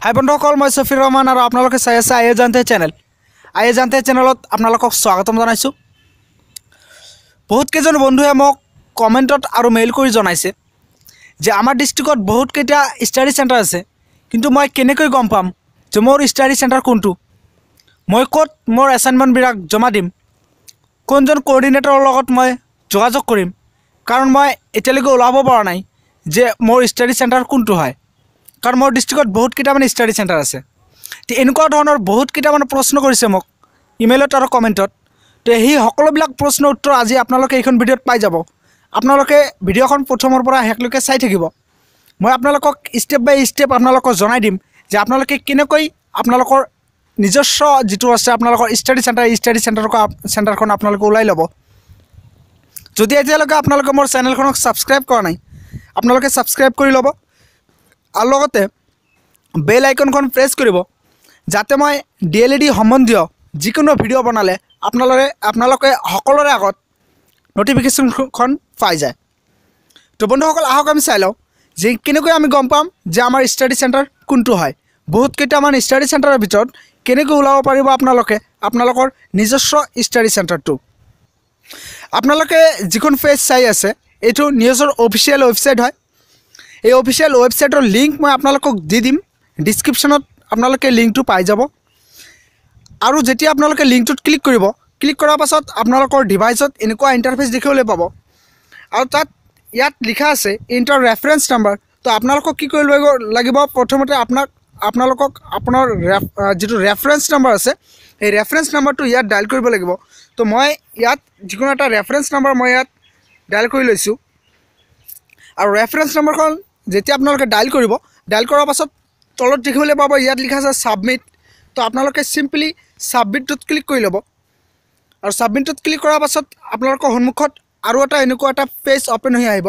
হাই বন্ধুসকল, মই সফিৰ ৰহমান আৰু আপোনালোকে চাই আছে আয়ে জানতে চেনেল। আয়ে জানতে চেনেলত আপোনালোকক স্বাগতম জনাইছোঁ। বহুত কেইজন বন্ধুৱে মোক কমেণ্টত আৰু মেইল কৰি জনাইছে যে আমাৰ ডিষ্ট্ৰিক্টত বহুত কেইটা ষ্টাডি চেণ্টাৰ আছে, কিন্তু মই কেনেকৈ গম পাম যে মোৰ ষ্টাডি চেণ্টাৰ কোনটো, মই ক'ত মোৰ এছাইনমেণ্টবিলাক জমা দিম, কোনজন কোঅৰ্ডিনেটৰৰ লগত মই যোগাযোগ কৰিম, কাৰণ মই এতিয়ালৈকে ওলাব পৰা নাই যে মোৰ ষ্টাডি চেণ্টাৰ কোনটো হয়। কাৰণ মোৰ ডিষ্ট্ৰিক্টত বহুত কেইটামান ষ্টাডি চেণ্টাৰ আছে। তো এনেকুৱা ধৰণৰ বহুত কেইটামান প্ৰশ্ন কৰিছে মোক ইমেইলত আৰু কমেণ্টত। তো সেই সকলোবিলাক প্ৰশ্নৰ উত্তৰ আজি আপোনালোকে এইখন ভিডিঅ'ত পাই যাব। আপোনালোকে ভিডিঅ'খন প্ৰথমৰ পৰা শেষলৈকে চাই থাকিব। মই আপোনালোকক ষ্টেপ বাই ষ্টেপ আপোনালোকক জনাই দিম যে আপোনালোকে কেনেকৈ আপোনালোকৰ নিজস্ব যিটো আছে আপোনালোকৰ ষ্টাডি চেণ্টাৰখন আপোনালোকে ওলাই ল'ব। যদি এতিয়ালৈকে আপোনালোকে মোৰ চেনেলখনক ছাবস্ক্ৰাইব কৰা নাই, আপোনালোকে ছাবস্ক্ৰাইব কৰি ল'ব আৰু লগতে বেল আইকনখন প্ৰেছ কৰিব, যাতে মই DLED সম্বন্ধীয় যিকোনো ভিডিঅ' বনালে আপোনালোকে সকলোৰে আগত নটিফিকেশ্যনখন পাই যায়। তো বন্ধুসকল, আহক আমি চাই লওঁ যে কেনেকৈ আমি গম পাম যে আমাৰ ষ্টাডি চেণ্টাৰ কোনটো হয়। বহুত কেইটামান ষ্টাডি চেণ্টাৰৰ ভিতৰত কেনেকৈ ওলাব পাৰিব আপোনালোকৰ নিজস্ব ষ্টাডি চেণ্টাৰটো। আপোনালোকে যিখন পেজ চাই আছে এইটো নিউজৰ অফিচিয়েল ৱেবছাইট হয়। এই অফিচিয়েল ৱেবছাইটৰ লিংক মই আপোনালোকক দি দিম ডিছক্ৰিপশ্যনত, আপোনালোকে লিংকটো পাই যাব। আৰু যেতিয়া আপোনালোকে লিংকটোত ক্লিক কৰিব, ক্লিক কৰাৰ পাছত আপোনালোকৰ ডিভাইচত এনেকুৱা ইণ্টাৰফেচ দেখিবলৈ পাব আৰু ইয়াত লিখা আছে ইণ্টাৰ ৰেফাৰেঞ্চ নাম্বাৰ। তো আপোনালোকক কি কৰিব লাগিব, প্ৰথমতে আপোনালোকক আপোনাৰ যিটো ৰেফাৰেঞ্চ নাম্বাৰ আছে সেই ৰেফাৰেঞ্চ নাম্বাৰটো ইয়াত ডাইল কৰিব লাগিব। তো মই ইয়াত যিকোনো এটা ৰেফাৰেঞ্চ নাম্বাৰ মই ইয়াত ডাইল কৰি লৈছোঁ। আৰু ৰেফাৰেঞ্চ নাম্বাৰখন যেতিয়া আপোনালোকে ডাইল কৰিব, ডাইল কৰাৰ পাছত তলত দেখিবলৈ পাব ইয়াত লিখা আছে ছাবমিট। তো আপোনালোকে চিম্পলি ছাবমিটটোত ক্লিক কৰি ল'ব। আৰু ছাবমিটটোত ক্লিক কৰাৰ পাছত আপোনালোকৰ সন্মুখত আৰু এনেকুৱা এটা পেজ অ'পেন হৈ আহিব।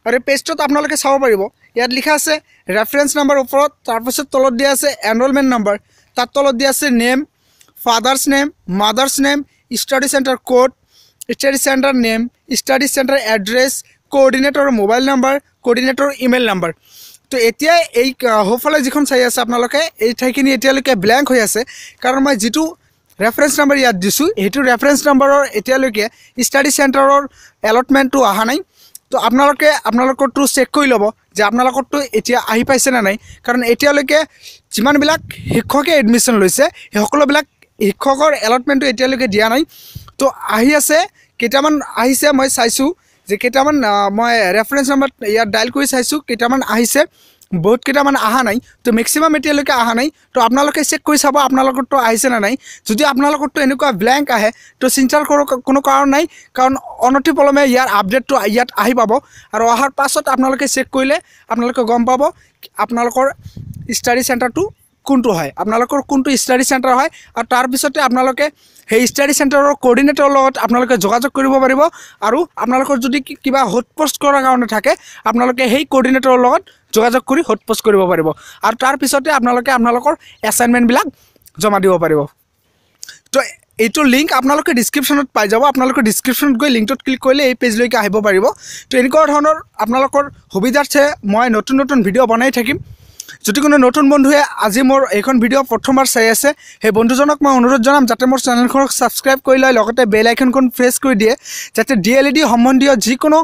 আৰু এই পেজটোত আপোনালোকে চাব পাৰিব ইয়াত লিখা আছে ৰেফাৰেঞ্চ নাম্বাৰ ওপৰত, তাৰপিছত তলত দিয়া আছে এনৰলমেণ্ট নাম্বাৰ, তাত তলত দিয়া আছে name, father's name, mother's name, study centre code, study centre name, study centre address, কোঅৰ্ডিনেটৰৰ মোবাইল নাম্বাৰ, কোঅৰ্ডিনেটৰৰ ইমেইল নাম্বাৰ। তো এতিয়া এই সোঁফালে যিখন চাই আছে আপোনালোকে এই ঠাইখিনি এতিয়ালৈকে ব্লেংক হৈ আছে, কাৰণ মই যিটো ৰেফাৰেঞ্চ নাম্বাৰ ইয়াত দিছোঁ সেইটো ৰেফাৰেঞ্চ নাম্বাৰৰ এতিয়ালৈকে ষ্টাডি চেণ্টাৰৰ এলটমেণ্টটো অহা নাই। তো আপোনালোকৰটো চেক কৰি ল'ব যে আপোনালোকৰটো এতিয়া আহি পাইছেনে নাই, কাৰণ এতিয়ালৈকে যিমানবিলাক শিক্ষকে এডমিশ্যন লৈছে সেই সকলোবিলাক শিক্ষকৰ এলটমেণ্টটো এতিয়ালৈকে দিয়া নাই। তো আহি আছে, কেইটামান আহিছে, মই চাইছোঁ যে কেইটামান মই ৰেফাৰেঞ্চ নাম্বাৰ ইয়াত ডাইল কৰি চাইছোঁ, কেইটামান আহিছে, বহুত কেইটামান অহা নাই। তো মেক্সিমাম এতিয়ালৈকে অহা নাই। তো আপোনালোকে চেক কৰি চাব আপোনালোকৰটো আহিছে নে নাই। যদি আপোনালোকৰটো এনেকুৱা ব্লেংক আহে তো চিন্তাৰ কোনো কাৰণ নাই, কাৰণ অনতিপলমে ইয়াৰ আপডেটটো ইয়াত আহি পাব। আৰু অহাৰ পাছত আপোনালোকে চেক কৰিলে আপোনালোকে গম পাব আপোনালোকৰ ষ্টাডি চেণ্টাৰটো কোনটো হয়, আপোনালোকৰ কোনটো ষ্টাডি চেণ্টাৰ হয়। আৰু তাৰপিছতে আপোনালোকে সেই ষ্টাডি চেণ্টাৰৰ কোঅৰ্ডিনেটৰৰ লগত আপোনালোকে যোগাযোগ কৰিব পাৰিব। আৰু আপোনালোকৰ যদি কিবা হটপোষ্ট কৰাৰ কাৰণে থাকে আপোনালোকে সেই কোঅৰ্ডিনেটৰৰ লগত যোগাযোগ কৰি হটপোষ্ট কৰিব পাৰিব। আৰু তাৰপিছতে আপোনালোকে আপোনালোকৰ এছাইনমেণ্টবিলাক জমা দিব পাৰিব। তো এইটো লিংক আপোনালোকে ডিছক্ৰিপশ্যনত পাই যাব। আপোনালোকে ডিছক্ৰিপশ্যনত গৈ লিংকটোত ক্লিক কৰিলে এই পেজলৈকে আহিব পাৰিব। তো এনেকুৱা ধৰণৰ আপোনালোকৰ সুবিধাৰ্থে মই নতুন ভিডিঅ' বনাই থাকিম। যদি কোনো নতুন বন্ধুৱে আজি মোৰ এইখন ভিডিঅ' প্ৰথমবাৰ চাই আছে, সেই বন্ধুজনক মই অনুৰোধ জনাম যাতে মোৰ চেনেলখনক ছাবস্ক্ৰাইব কৰি লয়, লগতে বেল আইকনখন প্ৰেছ কৰি দিয়ে, যাতে DLED সম্বন্ধীয় যিকোনো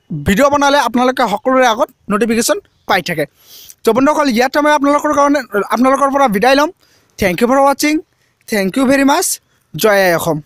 ভিডিঅ' বনালে আপোনালোকে সকলোৰে আগত নটিফিকেশ্যন পাই থাকে। তো বন্ধুসকল, ইয়াতে মই আপোনালোকৰ পৰা বিদায় ল'ম। থেংক ইউ ফৰ ৱাচিং। Thank you very much. জয় আই অসম।